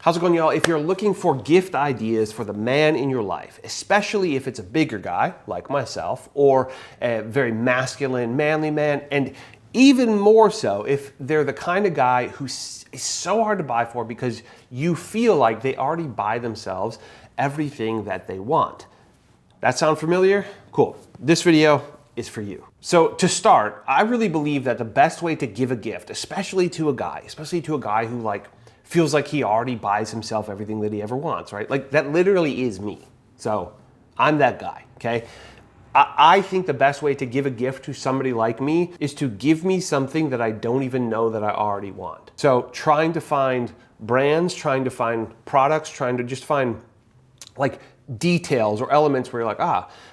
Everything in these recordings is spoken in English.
How's it going, y'all? If you're looking for gift ideas for the man in your life, especially if it's a bigger guy like myself or a very masculine, manly man, and even more so if they're the kind of guy who is so hard to buy for because you feel like they already buy themselves everything that they want. That sound familiar? Cool. This video is for you. So to start, I really believe that the best way to give a gift, especially to a guy who like feels like he already buys himself everything that he ever wants, right? Like that literally is me. So I'm that guy, okay? I think the best way to give a gift to somebody like me is to give me something that I don't even know that I already want. So trying to find brands, trying to find products, trying to just find like details or elements where you're like,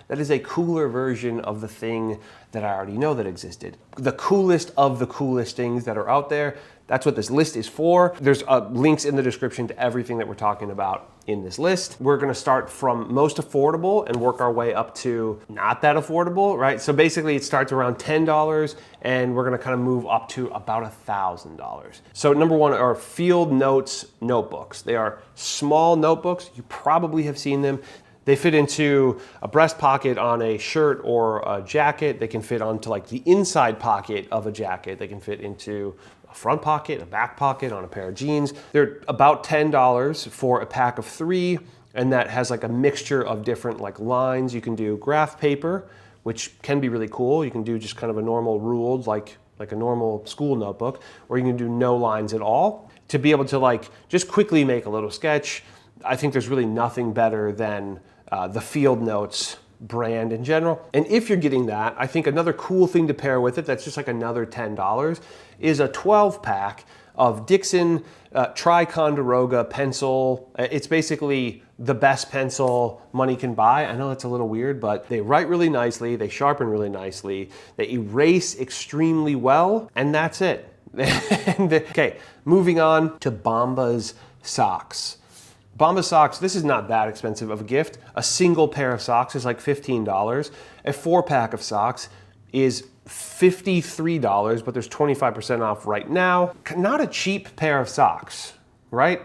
that is a cooler version of the thing that I already know that existed. The coolest of the coolest things that are out there. That's what this list is for. There's links in the description to everything that we're talking about in this list. We're gonna start from most affordable and work our way up to not that affordable, right? So basically it starts around $10 and we're gonna kind of move up to about $1,000. So number one are Field Notes notebooks. They are small notebooks. You probably have seen them. They fit into a breast pocket on a shirt or a jacket. They can fit onto like the inside pocket of a jacket. They can fit into a front pocket, a back pocket on a pair of jeans. They're about $10 for a pack of 3, and that has like a mixture of different like lines. You can do graph paper, which can be really cool. You can do just kind of a normal ruled, like a normal school notebook, or you can do no lines at all. To be able to like just quickly make a little sketch, I think there's really nothing better than the Field Notes brand in general. And if you're getting that, I think another cool thing to pair with it that's just like another $10 is a 12 pack of Dixon Ticonderoga pencil. It's basically the best pencil money can buy. I know that's a little weird, but they write really nicely, they sharpen really nicely, they erase extremely well, and that's it. Okay, moving on to Bombas socks. Bombas socks, this is not that expensive of a gift. A single pair of socks is like $15. A 4-pack of socks is $53, but there's 25% off right now. Not a cheap pair of socks, right?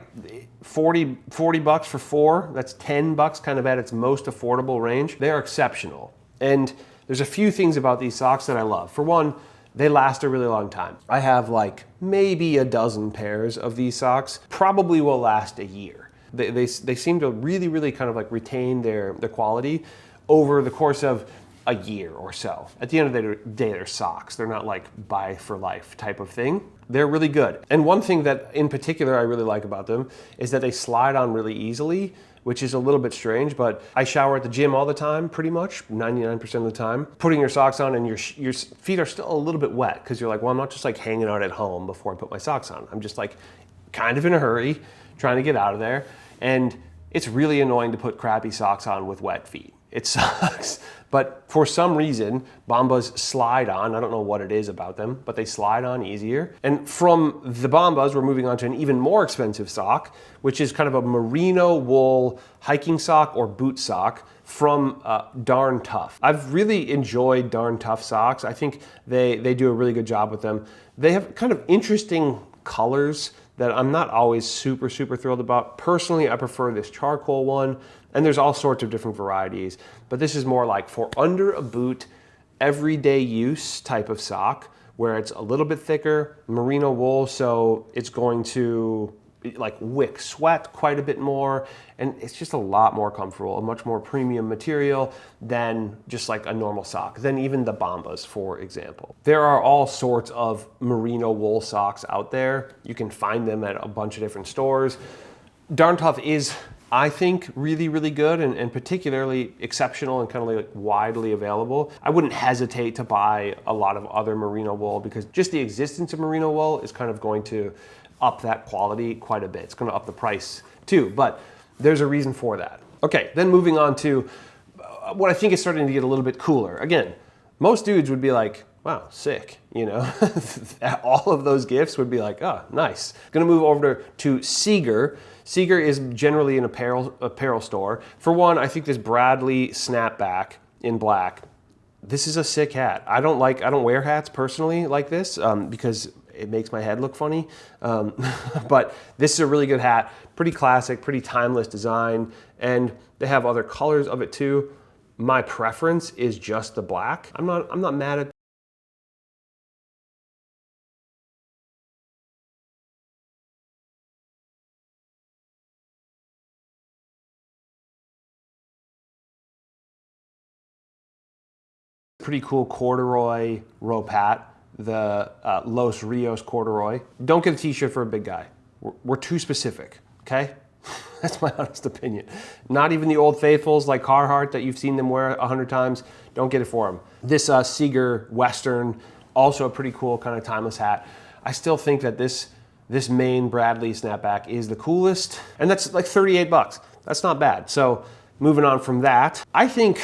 40 bucks for 4, that's 10 bucks kind of at its most affordable range. They are exceptional. And there's a few things about these socks that I love. For one, they last a really long time. I have like maybe a dozen pairs of these socks, probably will last a year. They seem to really kind of like retain their quality over the course of a year or so. At the end of the day, they're socks. They're not like buy for life type of thing. They're really good. And one thing that in particular I really like about them is that they slide on really easily, which is a little bit strange, but I shower at the gym all the time, pretty much, 99% of the time. Putting your socks on and your feet are still a little bit wet because you're like, well, I'm not just like hanging out at home before I put my socks on. I'm just like kind of in a hurry, trying to get out of there. And it's really annoying to put crappy socks on with wet feet. It sucks. But for some reason, Bombas slide on. I don't know what it is about them, but they slide on easier. And from the Bombas, we're moving on to an even more expensive sock, which is kind of a merino wool hiking sock or boot sock from Darn Tough. I've really enjoyed Darn Tough socks. I think they do a really good job with them. They have kind of interesting colors that I'm not always super thrilled about. Personally, I prefer this charcoal one, and there's all sorts of different varieties, but this is more like for under a boot, everyday use type of sock, where it's a little bit thicker, merino wool, so it's going to like wick sweat quite a bit more, and it's just a lot more comfortable, a much more premium material than just like a normal sock, than even the Bombas, for example. There are all sorts of merino wool socks out there. You can find them at a bunch of different stores. Darn Tough is, I think, really good and particularly exceptional and kind of like widely available. I wouldn't hesitate to buy a lot of other merino wool because just the existence of merino wool is kind of going to up that quality quite a bit. It's going to up the price too, but there's a reason for that. Okay, then moving on to what I think is starting to get a little bit cooler. Again, most dudes would be like, wow, sick, you know? All of those gifts would be like, oh, nice. Gonna move over to Cigar. Cigar is generally an apparel store. For one, I think this Bradley snapback in black, this is a sick hat. I don't wear hats personally like this because it makes my head look funny. But this is a really good hat, pretty classic, pretty timeless design, and they have other colors of it too. My preference is just the black. I'm not mad at pretty cool corduroy rope hat, the Los Rios corduroy. Don't get a t-shirt for a big guy. We're too specific, okay? That's my honest opinion. Not even the old faithfuls like Carhartt that you've seen them wear 100 times. Don't get it for them. This Cigar Western, also a pretty cool kind of timeless hat. I still think that this main Bradley snapback is the coolest, and that's like 38 bucks. That's not bad. So moving on from that, I think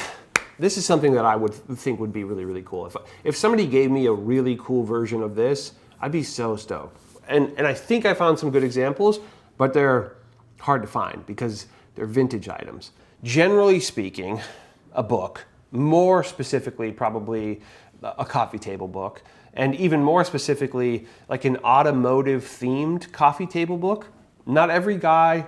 this is something that I would think would be really, really cool. If somebody gave me a really cool version of this, I'd be so stoked. And I think I found some good examples, but they're hard to find because they're vintage items. Generally speaking, a book, more specifically probably a coffee table book, and even more specifically like an automotive themed coffee table book. Not every guy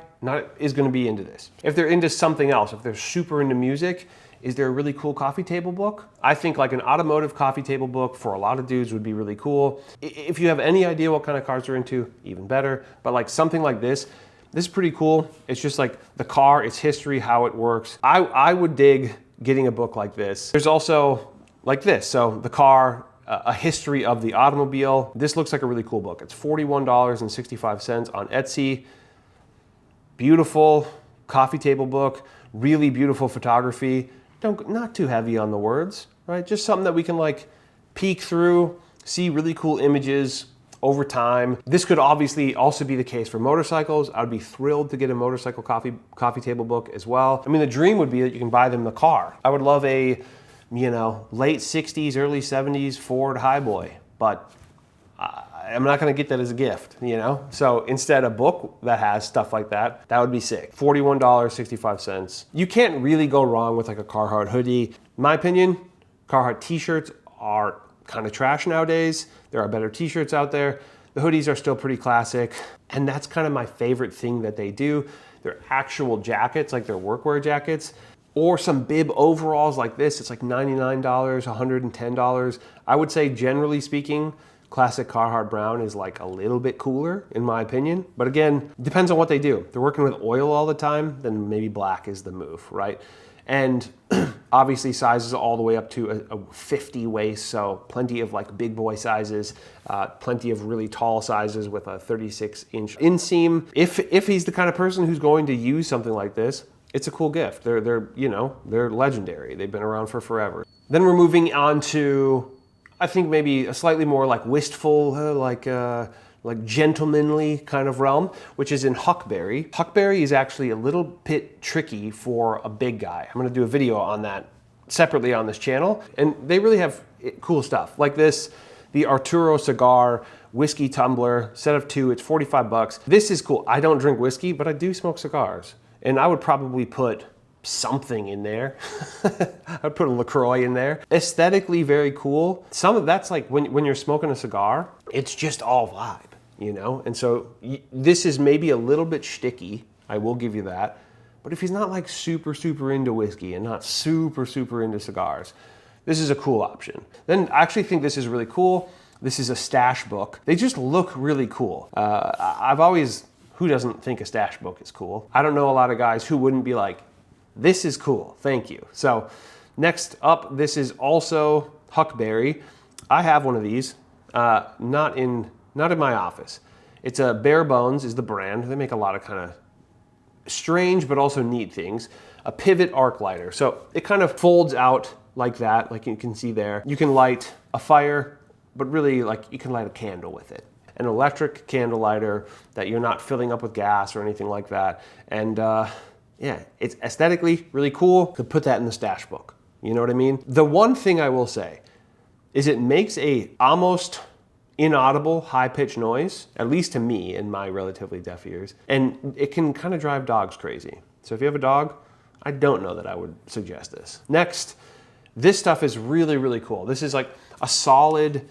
is going to be into this. If they're into something else, if they're super into music, is there a really cool coffee table book? I think like an automotive coffee table book for a lot of dudes would be really cool. If you have any idea what kind of cars they're into, even better. But like something like this is pretty cool. It's just like the car, its history, how it works. I would dig getting a book like this. There's also like this. So the car, a history of the automobile. This looks like a really cool book. It's $41.65 on Etsy. Beautiful coffee table book, really beautiful photography. Not too heavy on the words, right? Just something that we can like peek through, see really cool images over time. This could obviously also be the case for motorcycles. I would be thrilled to get a motorcycle coffee table book as well. I mean, the dream would be that you can buy them in the car. I would love a, you know, late 60s, early 70s Ford Highboy, but I'm not gonna get that as a gift, you know? So instead, a book that has stuff like that, that would be sick. $41.65. You can't really go wrong with like a Carhartt hoodie. In my opinion, Carhartt t-shirts are kind of trash nowadays. There are better t-shirts out there. The hoodies are still pretty classic. And that's kind of my favorite thing that they do. They're actual jackets, like their workwear jackets, or some bib overalls like this. It's like $99, $110. I would say generally speaking, classic Carhartt brown is like a little bit cooler in my opinion. But again, depends on what they do. If they're working with oil all the time, then maybe black is the move, right? And obviously sizes all the way up to a 50 waist, so plenty of like big boy sizes, plenty of really tall sizes with a 36-inch inseam. If he's the kind of person who's going to use something like this, it's a cool gift. They're you know, they're legendary. They've been around for forever. Then we're moving on to, I think maybe a slightly more like wistful, like gentlemanly kind of realm, which is in Huckberry. Huckberry is actually a little bit tricky for a big guy. I'm gonna do a video on that separately on this channel, and they really have cool stuff. Like this, the Arturo Cigar whiskey tumbler, set of 2, it's 45 bucks. This is cool. I don't drink whiskey, but I do smoke cigars. And I would probably put something in there. I'd put a LaCroix in there. Aesthetically very cool. Some of that's like when you're smoking a cigar, it's just all vibe, you know? And so this is maybe a little bit shticky, I will give you that. But if he's not like super into whiskey and not super into cigars, this is a cool option. Then I actually think this is really cool. This is a stash book. They just look really cool. Who doesn't think a stash book is cool? I don't know a lot of guys who wouldn't be like, this is cool, thank you. So next up, this is also Huckberry. I have one of these, not in my office. It's a Bare Bones is the brand. They make a lot of kind of strange but also neat things. A pivot arc lighter. So it kind of folds out like that, like you can see there. You can light a fire, but really like you can light a candle with it. An electric candle lighter that you're not filling up with gas or anything like that. And yeah, it's aesthetically really cool. Could put that in the stash book. You know what I mean? The one thing I will say is it makes a almost inaudible high-pitched noise, at least to me in my relatively deaf ears, and it can kind of drive dogs crazy. So if you have a dog, I don't know that I would suggest this. Next, this stuff is really cool. This is like a solid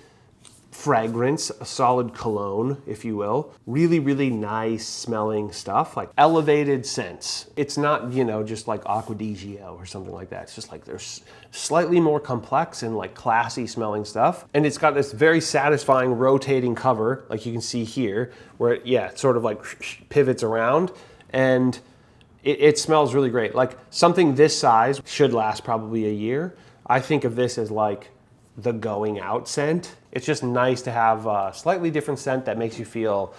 fragrance, a solid cologne, if you will. Really, really nice smelling stuff, like elevated scents. It's not, you know, just like Acqua di Gio or something like that. It's just like there's slightly more complex and like classy smelling stuff. And it's got this very satisfying rotating cover, like you can see here, where it sort of like pivots around, and it smells really great. Like something this size should last probably a year. I think of this as like the going out scent. It's just nice to have a slightly different scent that makes you feel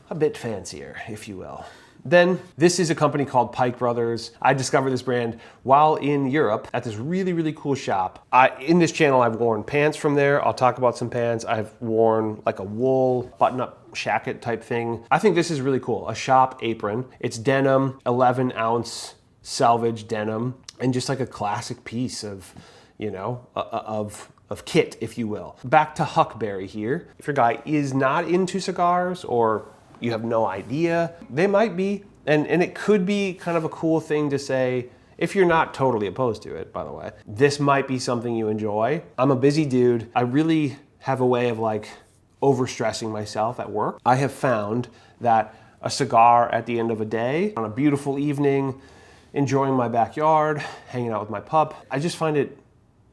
a bit fancier, if you will. Then this is a company called Pike Brothers. I discovered this brand while in Europe at this really, really cool shop. In this channel, I've worn pants from there. I'll talk about some pants. I've worn like a wool button-up shacket type thing. I think this is really cool. A shop apron. It's denim, 11-ounce Selvedge denim, and just like a classic piece of, you know, of kit, if you will. Back to Huckberry here. If your guy is not into cigars or you have no idea, they might be, and it could be kind of a cool thing to say, if you're not totally opposed to it, by the way. This might be something you enjoy. I'm a busy dude. I really have a way of like overstressing myself at work. I have found that a cigar at the end of a day, on a beautiful evening, enjoying my backyard, hanging out with my pup, I just find it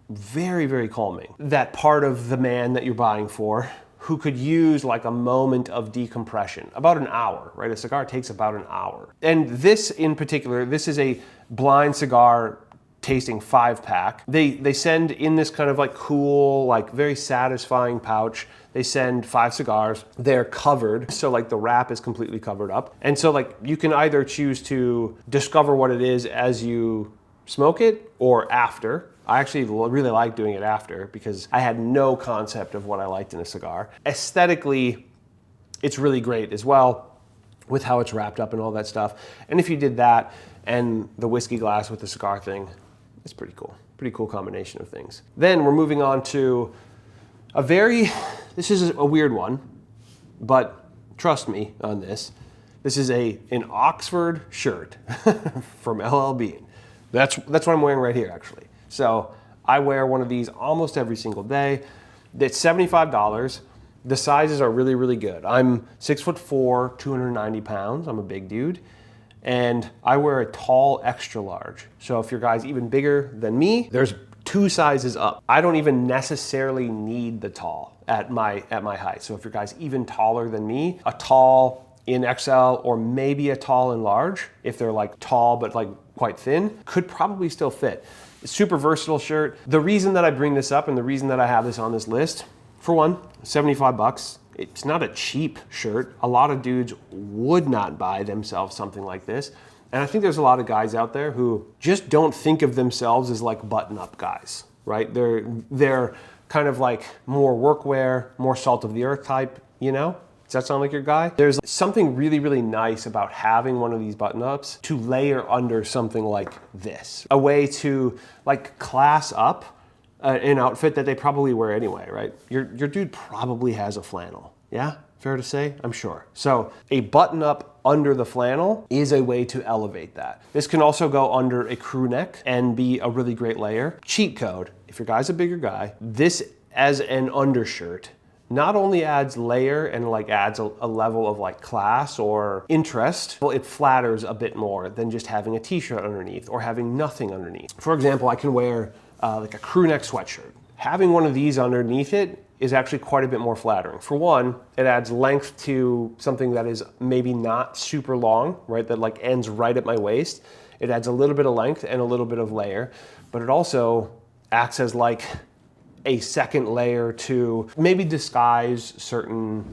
very, very calming. That part of the man that you're buying for who could use like a moment of decompression, about an hour, right? A cigar takes about an hour. And this in particular, this is a blind cigar tasting 5-pack. They send in this kind of like cool, like very satisfying pouch. They send 5 cigars. They're covered, so like the wrap is completely covered up. And so like you can either choose to discover what it is as you smoke it or after. I actually really like doing it after because I had no concept of what I liked in a cigar. Aesthetically, it's really great as well with how it's wrapped up and all that stuff. And if you did that and the whiskey glass with the cigar thing, it's pretty cool. Pretty cool combination of things. Then we're moving on to this is a weird one, but trust me on this. This is an Oxford shirt from LL Bean. That's what I'm wearing right here, actually. So I wear one of these almost every single day. It's $75. The sizes are really, really good. I'm 6'4", 290 pounds. I'm a big dude. And I wear a tall extra large. So if your guy's even bigger than me, there's 2 sizes up. I don't even necessarily need the tall at my height. So if your guy's even taller than me, a tall in XL or maybe a tall in large, if they're like tall but like quite thin, could probably still fit. Super versatile shirt. The reason that I bring this up and the reason that I have this on this list, for one, 75 bucks. It's not a cheap shirt. A lot of dudes would not buy themselves something like this. And I think there's a lot of guys out there who just don't think of themselves as like button-up guys, right? They're kind of like more workwear, more salt of the earth type, you know? Does that sound like your guy? There's something really, really nice about having one of these button-ups to layer under something like this. A way to like class up an outfit that they probably wear anyway, right? Your dude probably has a flannel, yeah? Fair to say? I'm sure. So a button-up under the flannel is a way to elevate that. This can also go under a crew neck and be a really great layer. Cheat code, if your guy's a bigger guy, this as an undershirt not only adds layer and like adds a level of like class or interest, well, it flatters a bit more than just having a t-shirt underneath or having nothing underneath. For example, I can wear like a crew neck sweatshirt. Having one of these underneath it is actually quite a bit more flattering. For one, it adds length to something that is maybe not super long, right? That like ends right at my waist. It adds a little bit of length and a little bit of layer, but it also acts as like a second layer to maybe disguise certain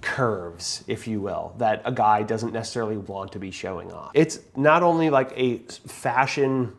curves, if you will, that a guy doesn't necessarily want to be showing off. It's not only like a fashion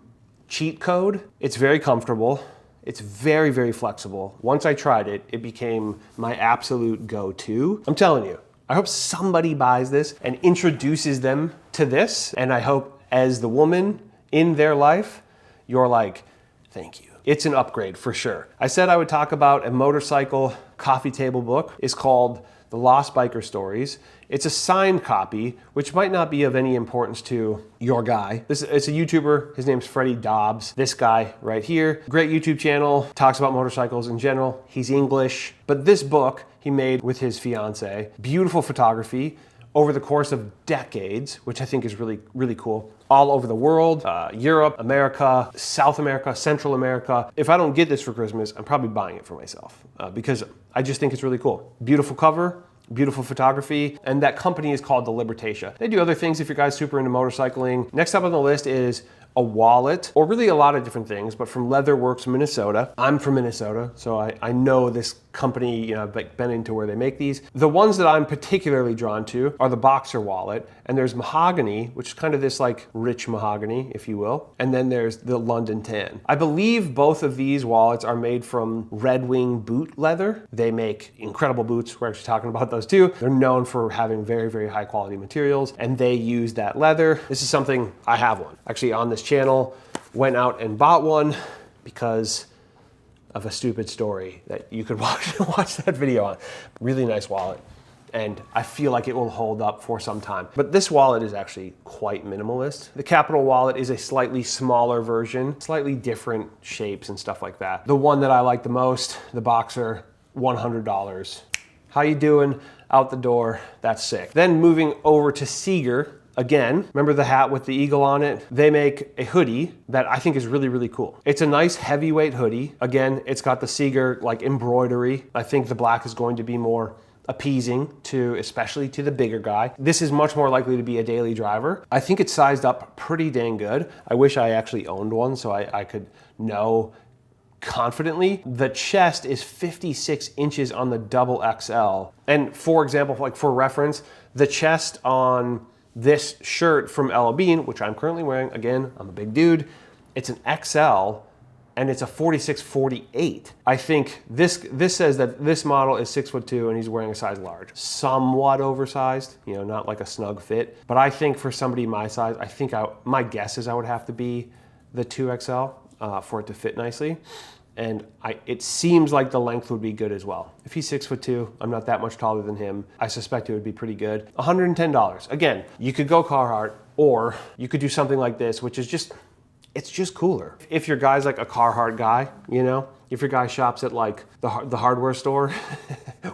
cheat code, it's very comfortable. It's very, very flexible. Once I tried it, it became my absolute go-to. I'm telling you, I hope somebody buys this and introduces them to this. And I hope as the woman in their life, you're like, thank you. It's an upgrade for sure. I said I would talk about a motorcycle coffee table book. It's called The Lost Biker Stories. It's a signed copy, which might not be of any importance to your guy. It's a YouTuber. His name's Freddie Dobbs. This guy right here, great YouTube channel, talks about motorcycles in general. He's English, but this book he made with his fiance. Beautiful photography over the course of decades, which I think is really, really cool. All over the world, Europe, America, South America, Central America. If I don't get this for Christmas, I'm probably buying it for myself because I just think it's really cool. Beautiful cover, beautiful photography, and that company is called The Libertatia. They do other things if your guy's super into motorcycling. Next up on the list is a wallet, or really a lot of different things, but from Leatherworks, Minnesota. I'm from Minnesota, so I know this company, you know, I've been into where they make these. The ones that I'm particularly drawn to are the Boxer wallet, and there's mahogany, which is kind of this like rich mahogany, if you will, and then there's the London tan. I believe both of these wallets are made from Red Wing boot leather. They make incredible boots. We're actually talking about those too. They're known for having very, very high quality materials, and they use that leather. This is something, I have one. Actually on this channel, went out and bought one because of a stupid story that you could watch that video on. Really nice wallet, and I feel like it will hold up for some time. But this wallet is actually quite minimalist. The Capital wallet is a slightly smaller version, slightly different shapes and stuff like that. The one that I like the most, the Boxer, $100. How you doing? Out the door, that's sick. Then moving over to Cigar. Again, remember the hat with the eagle on it? They make a hoodie that I think is really, really cool. It's a nice heavyweight hoodie. Again, it's got the Cigar like embroidery. I think the black is going to be more appeasing to, especially to the bigger guy. This is much more likely to be a daily driver. I think it's sized up pretty dang good. I wish I actually owned one so I could know confidently. The chest is 56 inches on the double XL. And for example, like for reference, the chest on this shirt from Ella Bean, which I'm currently wearing, again, I'm a big dude, it's an XL and it's a 46-48. I think this says that this model is 6'2" and he's wearing a size large. Somewhat oversized, you know, not like a snug fit, but I think for somebody my size, I think my guess is I would have to be the 2XL for it to fit nicely. And it seems like the length would be good as well. If he's 6'2", I'm not that much taller than him. I suspect it would be pretty good. $110. Again, you could go Carhartt, or you could do something like this, which is just, it's just cooler. If your guy's like a Carhartt guy, you know, if your guy shops at like the hardware store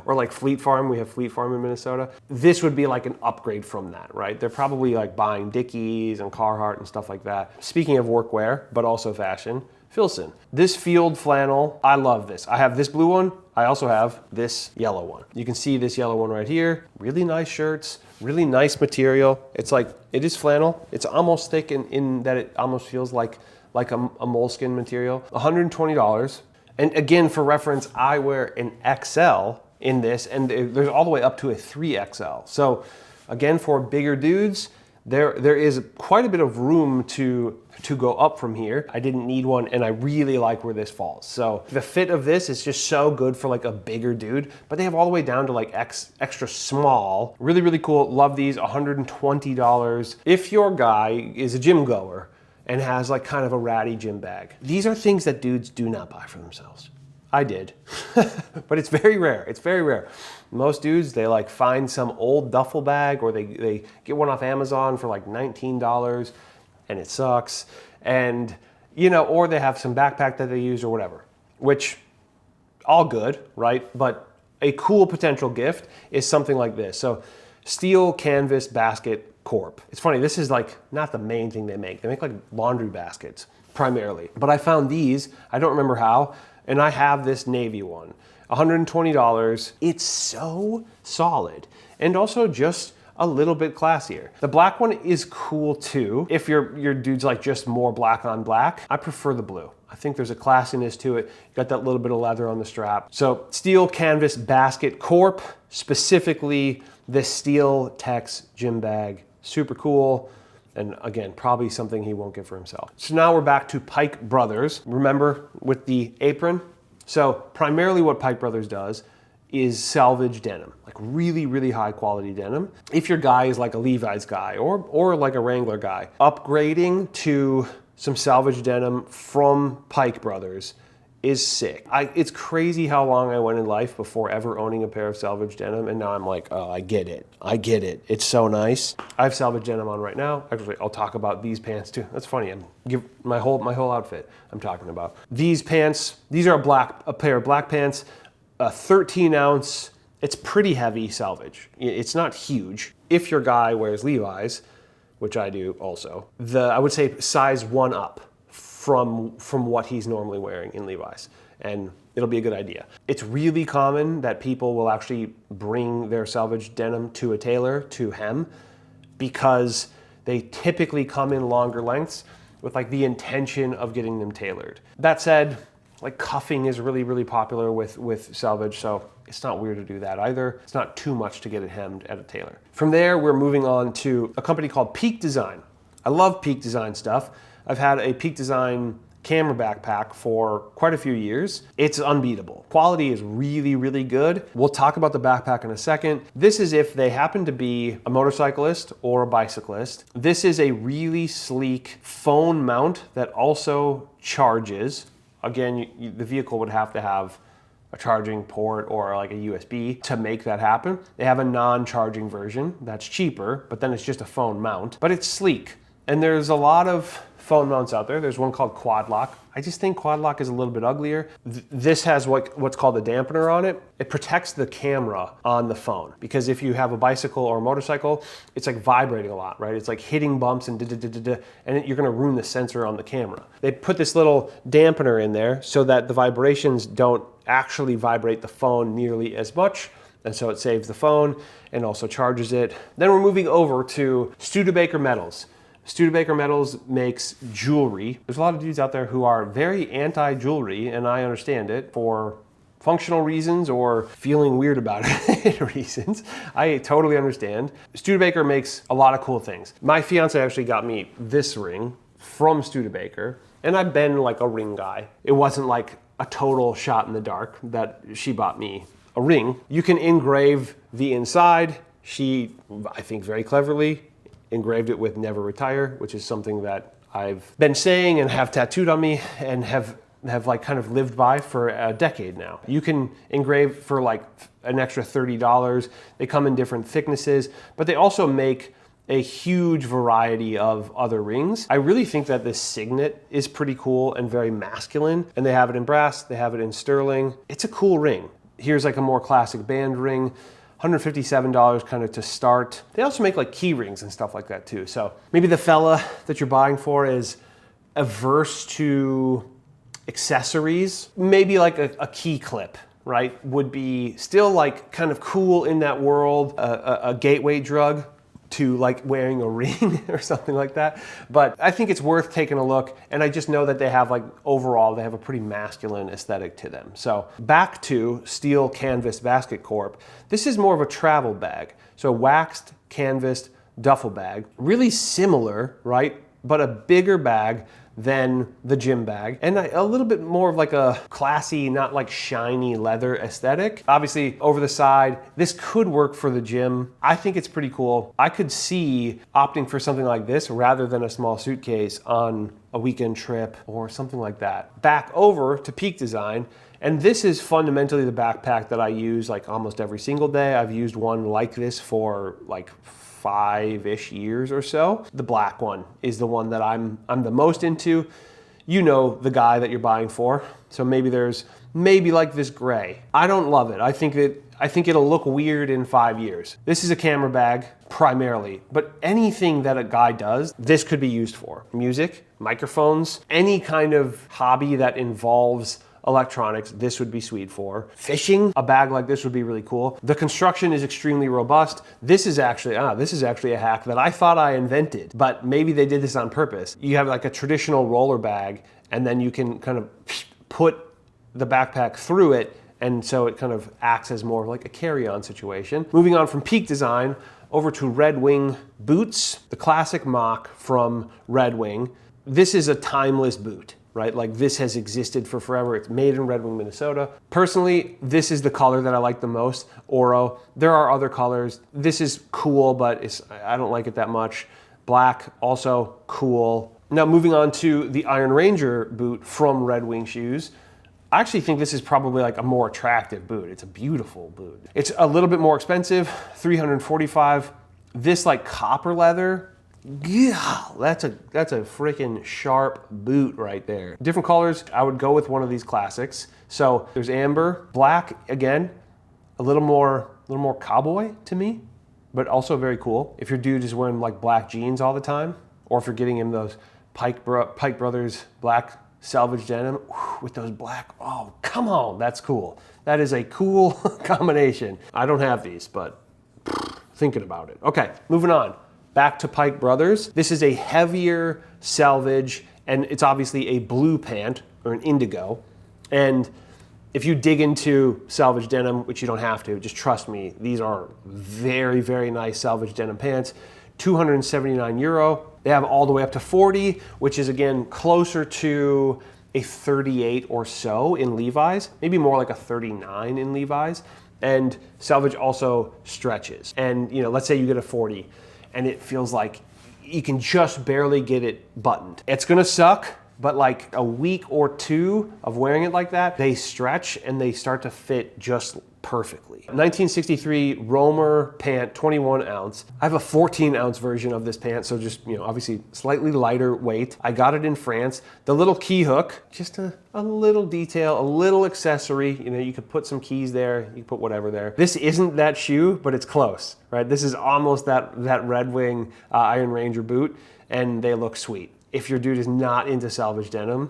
or like Fleet Farm, we have Fleet Farm in Minnesota, this would be like an upgrade from that, right? They're probably like buying Dickies and Carhartt and stuff like that. Speaking of workwear, but also fashion, Filson. This field flannel, I love this. I have this blue one. I also have this yellow one. You can see this yellow one right here. Really nice shirts, really nice material. It's like, it is flannel. It's almost thick in that it almost feels like a moleskin material. $120. And again, for reference, I wear an XL in this, and there's all the way up to a 3XL. So again, for bigger dudes, there is quite a bit of room to go up from here. I didn't need one, and I really like where this falls. So the fit of this is just so good for like a bigger dude, but they have all the way down to like extra small. Really, really cool. Love these, $120. If your guy is a gym goer and has like kind of a ratty gym bag, these are things that dudes do not buy for themselves. I did, but it's very rare. It's very rare. Most dudes, they like find some old duffel bag, or they get one off Amazon for like $19 and it sucks. And, you know, or they have some backpack that they use or whatever, which all good, right? But a cool potential gift is something like this. So steel canvas basket corp. It's funny, this is like not the main thing they make. They make like laundry baskets primarily, but I found these, I don't remember how, and I have this navy one, $120. It's so solid and also just a little bit classier. The black one is cool too. If your dude's like just more black on black, I prefer the blue. I think there's a classiness to it. You got that little bit of leather on the strap. So steel canvas basket corp, specifically this steel Tex gym bag, super cool. And again, probably something he won't get for himself. So now we're back to Pike Brothers. Remember with the apron? So primarily what Pike Brothers does is salvage denim, like really, really high quality denim. If your guy is like a Levi's guy or like a Wrangler guy, upgrading to some salvage denim from Pike Brothers is sick. It's crazy how long I went in life before ever owning a pair of Selvedge denim, and now I'm like, oh, I get it. I get it. It's so nice. I have Selvedge denim on right now. Actually, I'll talk about these pants too. That's funny. My whole outfit I'm talking about. These pants, these are a pair of black pants, a 13 ounce. It's pretty heavy Selvedge. It's not huge. If your guy wears Levi's, which I do also, I would say size 1 up from what he's normally wearing in Levi's, and it'll be a good idea. It's really common that people will actually bring their Selvedge denim to a tailor to hem, because they typically come in longer lengths with like the intention of getting them tailored. That said, like cuffing is really, really popular with Selvedge, so it's not weird to do that either. It's not too much to get it hemmed at a tailor. From there, we're moving on to a company called Peak Design. I love Peak Design stuff. I've had a Peak Design camera backpack for quite a few years. It's unbeatable. Quality is really, really good. We'll talk about the backpack in a second. This is if they happen to be a motorcyclist or a bicyclist. This is a really sleek phone mount that also charges. Again, the vehicle would have to have a charging port or like a USB to make that happen. They have a non-charging version that's cheaper, but then it's just a phone mount, but it's sleek. And there's a lot of phone mounts out there. There's one called Quad Lock. I just think Quad Lock is a little bit uglier. This has what's called a dampener on it. It protects the camera on the phone, because if you have a bicycle or a motorcycle, it's like vibrating a lot, right? It's like hitting bumps and and you're gonna ruin the sensor on the camera. They put this little dampener in there so that the vibrations don't actually vibrate the phone nearly as much, and so it saves the phone and also charges it. Then we're moving over to Studebaker Metals. Studebaker Metals makes jewelry. There's a lot of dudes out there who are very anti-jewelry, and I understand it, for functional reasons or feeling weird about it reasons. I totally understand. Studebaker makes a lot of cool things. My fiance actually got me this ring from Studebaker, and I've been like a ring guy. It wasn't like a total shot in the dark that she bought me a ring. You can engrave the inside. She, I think very cleverly, engraved it with Never Retire, which is something that I've been saying and have tattooed on me and have like kind of lived by for a decade now. You can engrave for like an extra $30. They come in different thicknesses, but they also make a huge variety of other rings. I really think that this signet is pretty cool and very masculine, and they have it in brass, they have it in sterling. It's a cool ring. Here's like a more classic band ring. $157 kind of to start. They also make like key rings and stuff like that too. So maybe the fella that you're buying for is averse to accessories. Maybe like a key clip, right? Would be still like kind of cool in that world, a gateway drug to like wearing a ring or something like that. But I think it's worth taking a look, and I just know that they have like overall, they have a pretty masculine aesthetic to them. So back to Steel Canvas Basket Corp. This is more of a travel bag. So waxed, canvased duffel bag, really similar, right? But a bigger bag than the gym bag, and a little bit more of like a classy, not like shiny leather aesthetic. Obviously over the side, this could work for the gym. I think it's pretty cool. I could see opting for something like this rather than a small suitcase on a weekend trip or something like that. Back over to Peak Design, and this is fundamentally the backpack that I use like almost every single day. I've used one like this for like 5-ish years or so. The black one is the one that I'm the most into. You know the guy that you're buying for. So maybe there's like this gray. I don't love it. I think it'll look weird in 5 years. This is a camera bag primarily, but anything that a guy does, this could be used for. Music, microphones, any kind of hobby that involves electronics, this would be sweet for. Fishing, a bag like this would be really cool. The construction is extremely robust. This is actually a hack that I thought I invented, but maybe they did this on purpose. You have like a traditional roller bag, and then you can kind of put the backpack through it, and so it kind of acts as more like a carry-on situation. Moving on from Peak Design over to Red Wing boots, the classic mock from Red Wing. This is a timeless boot, right? Like this has existed for forever. It's made in Red Wing, Minnesota. Personally, this is the color that I like the most, Oro. There are other colors. This is cool, but I don't like it that much. Black, also cool. Now moving on to the Iron Ranger boot from Red Wing Shoes. I actually think this is probably like a more attractive boot. It's a beautiful boot. It's a little bit more expensive, $345. This like copper leather, yeah, that's a freaking sharp boot right there. Different colors, I would go with one of these classics. So there's amber, black, again, a little more cowboy to me, but also very cool. If your dude is wearing like black jeans all the time, or if you're getting him those Pike Brothers black Selvedge denim with those black, oh, come on, that's cool. That is a cool combination. I don't have these, but thinking about it. Okay, moving on. Back to Pike Brothers. This is a heavier Selvedge, and it's obviously a blue pant, or an indigo. And if you dig into Selvedge denim, which you don't have to, just trust me, these are very, very nice Selvedge denim pants. 279 euro. They have all the way up to 40, which is again closer to a 38 or so in Levi's, maybe more like a 39 in Levi's. And Selvedge also stretches. And you know, let's say you get a 40 and it feels like you can just barely get it buttoned. It's gonna suck, but like a week or two of wearing it like that, they stretch and they start to fit just perfectly. 1963 Romer pant, 21 ounce. I have a 14 ounce version of this pant, so just, you know, obviously slightly lighter weight. I got it in France. The little key hook, just a little detail, a little accessory. You know, you could put some keys there, you could put whatever there. This isn't that shoe, but it's close, right? This is almost that Red Wing Iron Ranger boot, and they look sweet. If your dude is not into Selvedge denim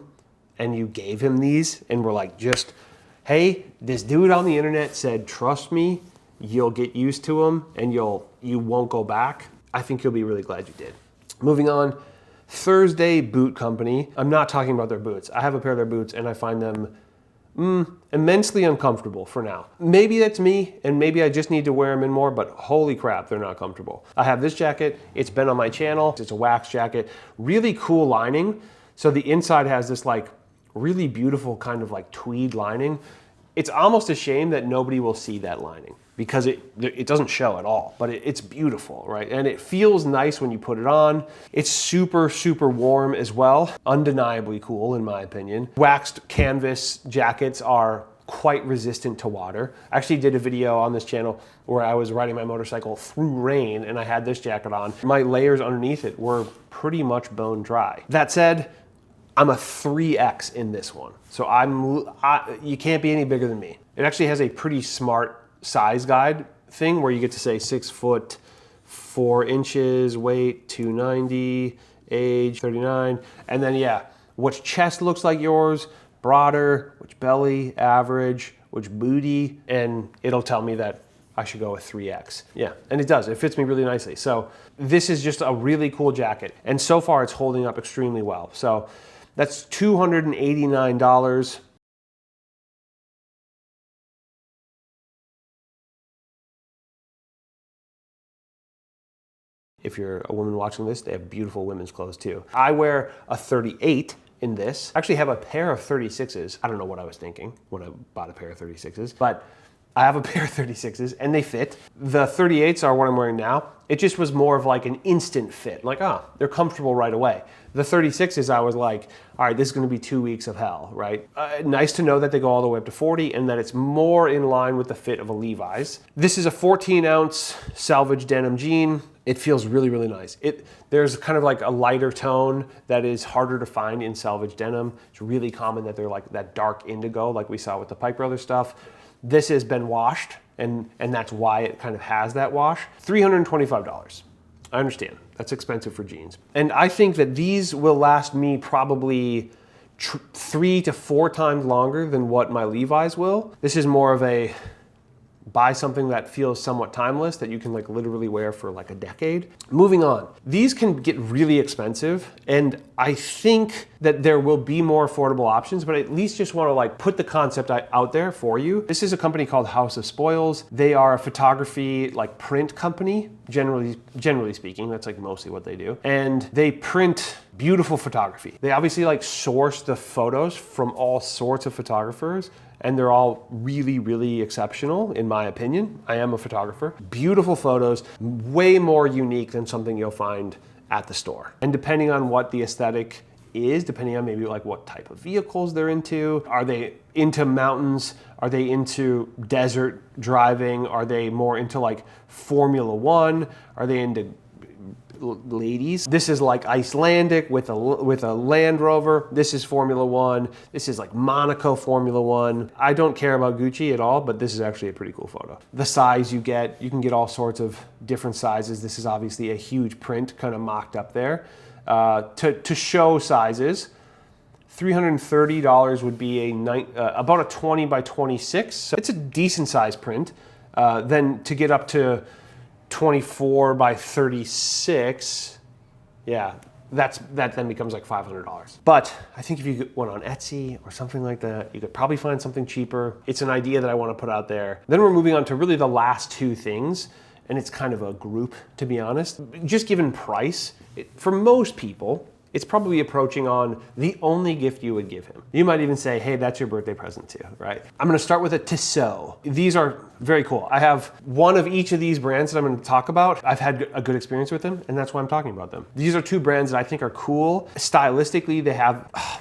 and you gave him these and were like, just, hey, this dude on the internet said, trust me, you'll get used to them and you won't go back, I think you'll be really glad you did. Moving on, Thursday Boot Company. I'm not talking about their boots. I have a pair of their boots and I find them immensely uncomfortable for now. Maybe that's me, and maybe I just need to wear them in more, but holy crap, they're not comfortable. I have this jacket, it's been on my channel, it's a wax jacket, really cool lining. So the inside has this like really beautiful kind of like tweed lining. It's almost a shame that nobody will see that lining because it doesn't show at all, but it's beautiful, right? And it feels nice when you put it on. It's super, super warm as well. Undeniably cool in my opinion. Waxed canvas jackets are quite resistant to water. I actually did a video on this channel where I was riding my motorcycle through rain and I had this jacket on. My layers underneath it were pretty much bone dry. That said, I'm a 3X in this one. So you can't be any bigger than me. It actually has a pretty smart size guide thing where you get to say 6 foot 4 inches, weight 290, age 39, and then yeah, which chest looks like yours, broader, which belly, average, which booty, and it'll tell me that I should go with 3X. Yeah, and it does. It fits me really nicely. So this is just a really cool jacket, and so far it's holding up extremely well. So that's $289. If you're a woman watching this, they have beautiful women's clothes too. I wear a 38 in this. I actually have a pair of 36s. I don't know what I was thinking when I bought a pair of 36s, but I have a pair of 36s and they fit. The 38s are what I'm wearing now. It just was more of like an instant fit. Like, they're comfortable right away. The 36s, I was like, all right, this is gonna be 2 weeks of hell, right? Nice to know that they go all the way up to 40 and that it's more in line with the fit of a Levi's. This is a 14 ounce Selvedge denim jean. It feels really, really nice. There's kind of like a lighter tone that is harder to find in Selvedge denim. It's really common that they're like that dark indigo like we saw with the Pike Brothers stuff. This has been washed and that's why it kind of has that wash. $325. I understand, that's expensive for jeans. And I think that these will last me probably 3 to 4 times longer than what my Levi's will. This is more of a buy something that feels somewhat timeless that you can like literally wear for like a decade. Moving on, these can get really expensive and I think that there will be more affordable options, but I at least just want to like put the concept out there for you. This is a company called House of Spoils. They are a photography like print company, generally speaking, that's like mostly what they do. And they print beautiful photography. They obviously like source the photos from all sorts of photographers and they're all really, really exceptional in my opinion. I am a photographer. Beautiful photos, way more unique than something you'll find at the store. And depending on what the aesthetic is, depending on maybe like what type of vehicles they're into. Are they into mountains? Are they into desert driving? Are they more into like Formula One? Are they into ladies? This is like Icelandic with a Land Rover. This is Formula One. This is like Monaco Formula One. I don't care about Gucci at all, but this is actually a pretty cool photo. The size you can get all sorts of different sizes. This is obviously a huge print kind of mocked up there. To show sizes, $330 would be about a 20 by 26. So it's a decent size print. Then to get up to 24 by 36, yeah, that then becomes like $500. But I think if you went on Etsy or something like that, you could probably find something cheaper. It's an idea that I want to put out there. Then we're moving on to really the last two things, and it's kind of a group, to be honest. Just given price, for most people, it's probably approaching on the only gift you would give him. You might even say, hey, that's your birthday present too, right? I'm gonna start with a Tissot. These are very cool. I have one of each of these brands that I'm gonna talk about. I've had a good experience with them, and that's why I'm talking about them. These are two brands that I think are cool. Stylistically,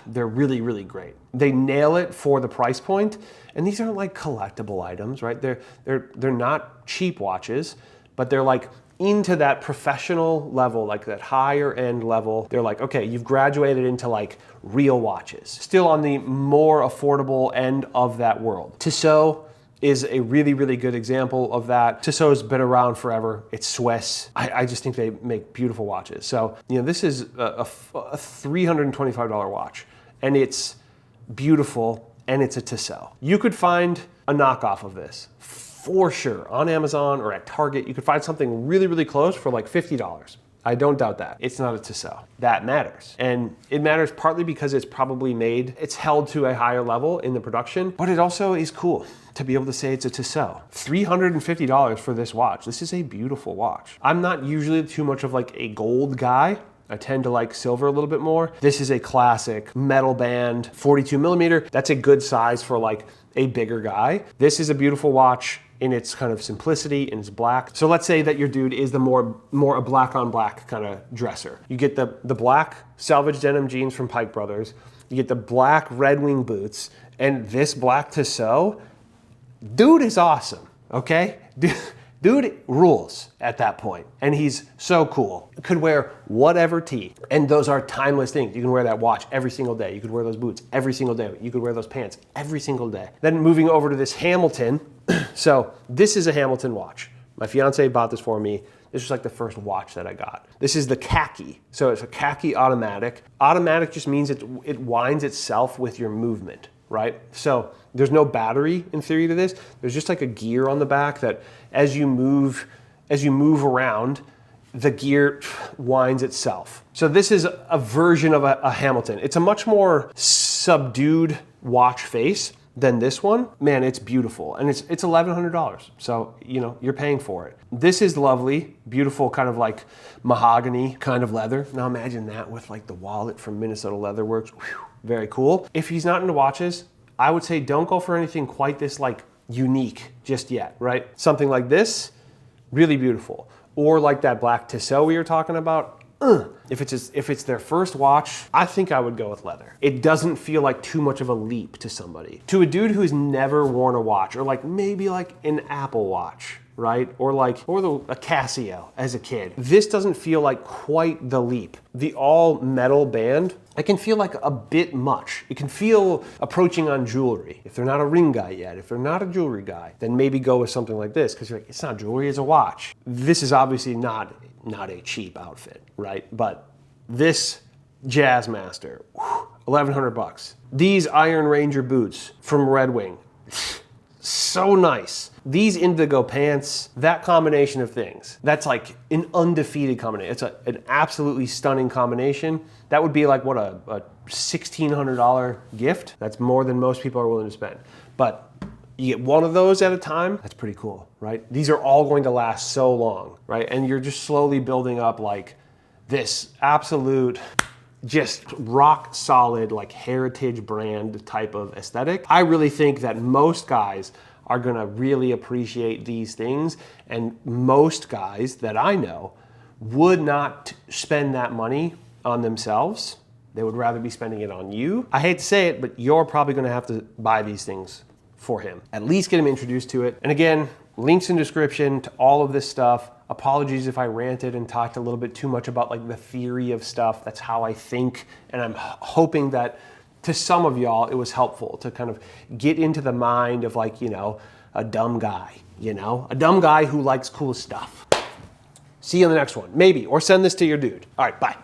they're really, really great. They nail it for the price point, and these aren't like collectible items, right? They're not cheap watches, but they're like into that professional level, like that higher end level. They're like, okay, you've graduated into like real watches. Still on the more affordable end of that world. Tissot is a really, really good example of that. Tissot's been around forever. It's Swiss. I just think they make beautiful watches. So, this is a $325 watch, and it's beautiful, and it's a Tissot. You could find a knockoff of this for sure on Amazon or at Target. You could find something really, really close for like $50. I don't doubt that. It's not a Tissot. That matters. And it matters partly because it's held to a higher level in the production, but it also is cool to be able to say it's a Tissot. $350 for this watch. This is a beautiful watch. I'm not usually too much of like a gold guy. I tend to like silver a little bit more. This is a classic metal band, 42 millimeter. That's a good size for like a bigger guy. This is a beautiful watch in its kind of simplicity, and it's black. So let's say that your dude is the more a black on black kind of dresser. You get the black Selvedge denim jeans from Pike Brothers. You get the black Red Wing boots, and this black Tissot. Dude is awesome, okay? Dude rules at that point, and he's so cool. Could wear whatever tee, and those are timeless things. You can wear that watch every single day. You could wear those boots every single day. You could wear those pants every single day. Then moving over to this Hamilton. So this is a Hamilton watch. My fiance bought this for me. This was like the first watch that I got. This is the khaki. So it's a khaki automatic. Automatic just means it winds itself with your movement, right? So there's no battery in theory to this. There's just like a gear on the back that as you move around, the gear winds itself. So this is a version of a Hamilton. It's a much more subdued watch face than this one. Man, it's beautiful. And it's $1,100. So, you're paying for it. This is lovely, beautiful kind of like mahogany kind of leather. Now imagine that with like the wallet from Minnesota Leather Works. Whew, very cool. If he's not into watches, I would say don't go for anything quite this like unique just yet, right? Something like this, really beautiful. Or like that black Tissot we were talking about. If it's their first watch, I think I would go with leather. It doesn't feel like too much of a leap to somebody. To a dude who's never worn a watch, or like maybe like an Apple Watch, right? Or a Casio as a kid. This doesn't feel like quite the leap. The all metal band, it can feel like a bit much. It can feel approaching on jewelry. If they're not a ring guy yet, if they're not a jewelry guy, then maybe go with something like this, because you're like, it's not jewelry, it's a watch. This is obviously not a cheap outfit, right? But this Jazzmaster, $1,100. These Iron Ranger boots from Red Wing, so nice. These indigo pants, that combination of things, that's like an undefeated combination. It's an absolutely stunning combination. That would be like what a $1,600 gift. That's more than most people are willing to spend. But you get one of those at a time, that's pretty cool, right? These are all going to last so long, right? And you're just slowly building up like this absolute, just rock solid, like heritage brand type of aesthetic. I really think that most guys are gonna really appreciate these things, and most guys that I know would not spend that money on themselves They would rather be spending it on you. I hate to say it, but you're probably gonna have to buy these things for him. At least get him introduced to it. And again, links in description to all of this stuff. Apologies if I ranted and talked a little bit too much about like the theory of stuff. That's how I think. And I'm hoping that to some of y'all, it was helpful to kind of get into the mind of like, you know, a dumb guy, you know, a dumb guy who likes cool stuff. See you in the next one, maybe, or send this to your dude. All right, bye.